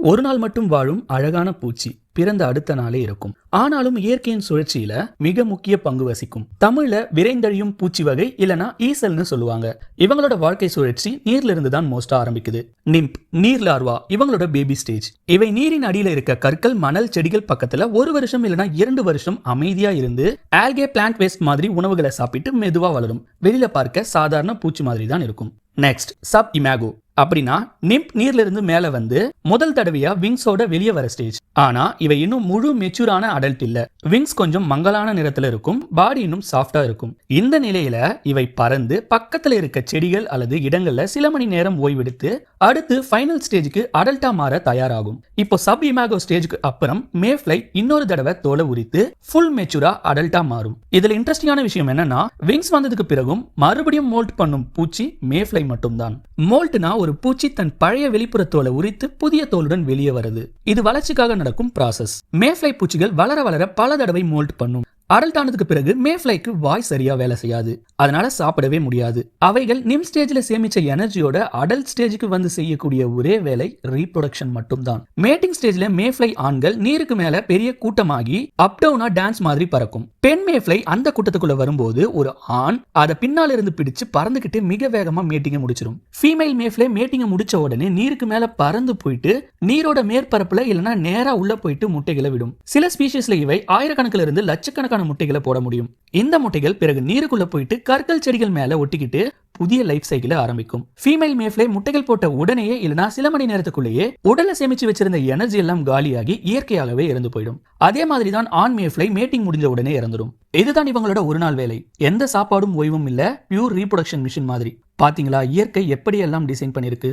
ஒரு நாள் மட்டும் வாழும் அழகான பூச்சி பிறந்த அடுத்த நாளே இருக்கும். ஆனாலும் இயற்கையின் சுழற்சியில மிக முக்கிய பங்கு வசிக்கும். தமிழ்ல விரைந்தழியும் பூச்சி வகை இல்லனா ஈசல்னு சொல்லுவாங்க. இவங்களோட வாழ்க்கை சுழற்சி நீர்ல இருந்து தான் மோஸ்டா ஆரம்பிக்குது. நிம்ப், நீர் லார்வா இவங்களோட பேபி ஸ்டேஜ். இவை நீரின் அடியில இருக்க கற்கள், மணல், செடிகள் பக்கத்துல 1 வருஷம் இல்லனா 2 வருஷம் அமைதியா இருந்து ஆல்கே, பிளான்ட் வேஸ்ட் மாதிரி உணவுகளை சாப்பிட்டு மெதுவா வளரும். வெளியில பார்க்க சாதாரண பூச்சி மாதிரி தான் இருக்கும். Next, sub imago. அப்படின்னா நிம்ப் நீர்ல இருந்து மேல வந்து முதல் தடவையா விங்ஸோட வெளியே வர ஸ்டேஜ். ஆனா இவை இன்னும் முழு மெச்சூரான அடல்ட் இல்ல. விங்ஸ் கொஞ்சம் மங்கலான நிறத்துல இருக்கும், பாடி இன்னும் சாஃப்டா இருக்கும். இந்த நிலையில இவை பறந்து பக்கத்துல இருக்க செடிகள் அல்லது இடங்கள்ல சில மணி நேரம் ஓய்வெடுத்து அடுத்து ஃபைனல் ஸ்டேஜுக்கு அடல்ட்டா மாற தயாராகும். இப்போ சப் இமேகோ ஸ்டேஜுக்கு அப்புறம் மேஃப்ளை இன்னொரு தடவை தோலை உரித்து ஃபுல் மெச்சூரா அடல்ட்டா மாறும். இதுல இன்ட்ரெஸ்டிங்கான விஷயம் என்னன்னா, விங்ஸ் வந்ததுக்கு பிறகும் மறுபடியும் மோல்ட் பண்ணும் பூச்சி மேஃப்ளை மட்டும்தான். மோல்ட்னா ஒரு பூச்சி தன் பழைய வெளிப்புற தோலை உரித்து புதிய தோலுடன் வெளியே வருது. இது வளர்ச்சிக்காக நடக்கும் ப்ராசஸ். மேஃப்ளை பூச்சிகள் வளர வளர பல தடவை மோல்ட் பண்ணும். அடல்ட் ஆனதுக்கு பிறகு மேஃப்ளைக்கு வாய் சரியா வேலை செய்யாது, அதனால சாப்பிடவே முடியாது. அவைகள் நிம் ஸ்டேஜ்ல சேமிச்ச எனர்ஜியோட அடல்ட் ஸ்டேஜுக்கு வந்து செய்யக்கூடிய ஒரே வேலை ரீப்ரொடக்ஷன் மட்டும்தான். மேட்டிங் ஸ்டேஜ்ல மேஃப்ளை ஆண்கள் நீருக்கு மேல பெரிய கூட்டமாகி அப் டவுனா டான்ஸ் மாதிரி பறக்கும். பெண் மேஃப்ளை அந்த கூட்டத்துக்குள்ள வரும்போது ஒரு ஆண் அதை பின்னால இருந்து பிடிச்சு பறந்துகிட்டு மிக வேகமா மீட்டிங்க முடிச்சிடும். ஃபீமேல் மேஃப்ளை மீட்டிங்க முடிச்ச உடனே நீருக்கு மேல பறந்து போயிட்டு நீரோட மேற்பரப்புல இல்லனா நேரா உள்ள போயிட்டு முட்டைகளை விடும். சில ஸ்பீஷிஸ்ல இவை ஆயிரக்கணக்கில் இருந்து லட்சக்கணக்கான முட்டைகளை போட முடியும். இந்த முட்டைகள் பிறகு நீருக்குள்ள போயிட்டு கற்கள், செடிகள் மேல ஒட்டிக்கிட்டு புதிய லைஃப் சைக்கிள் ஆரம்பிக்கும். ஃபீமேல் மேஃப்ளை முட்டைகள் போட்ட உடனேயே இல்லனா சில மணி நேரத்துக்குள்ளேயே உடல்ல சேமிச்சு வச்சிருந்த எனர்ஜி எல்லாம் காலியாகி இயற்கையாகவே இறந்து போயிடும். அதே மாதிரி தான் ஆண் மேஃப்ளை மேட்டிங் முடிஞ்ச உடனே இறந்துடும். இதுதான் இவங்களோட ஒரு நாள் வேலை. எந்த சாப்பாடும் ஓய்வும் இல்ல, பியூர் ரீப்ரொடக்ஷன் மிஷின் மாதிரி. பாத்தீங்களா இயற்கை எப்படி எல்லாம் டிசைன் பண்ணிருக்கு.